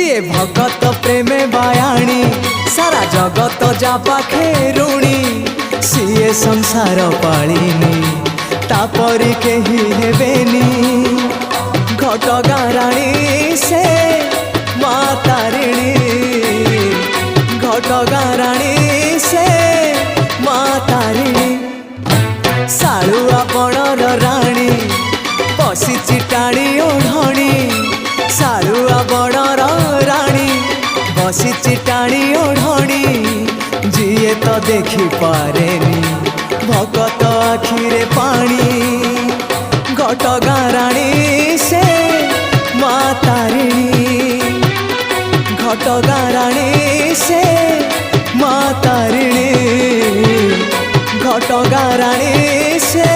जिए भगत प्रेमे बायाणी सारा जगत जा पाखे ऋणी सीए संसार पालिनी तापरी केही हेबेनी घटगाँ राणी से माँ तारिणी घटगाँ राणी से माँ तारिणी सालुआ बणर राणी बसिची टाणी ओढ़णी सालुआ बणर राणी बसिची टाणी ओढ़णी जिए तो देखी पारेनी भगत आखिरे पानी घटगाँ राणी से माँ तारिणी घटगाँ राणी से माँ तारिणी घटगाँ राणी से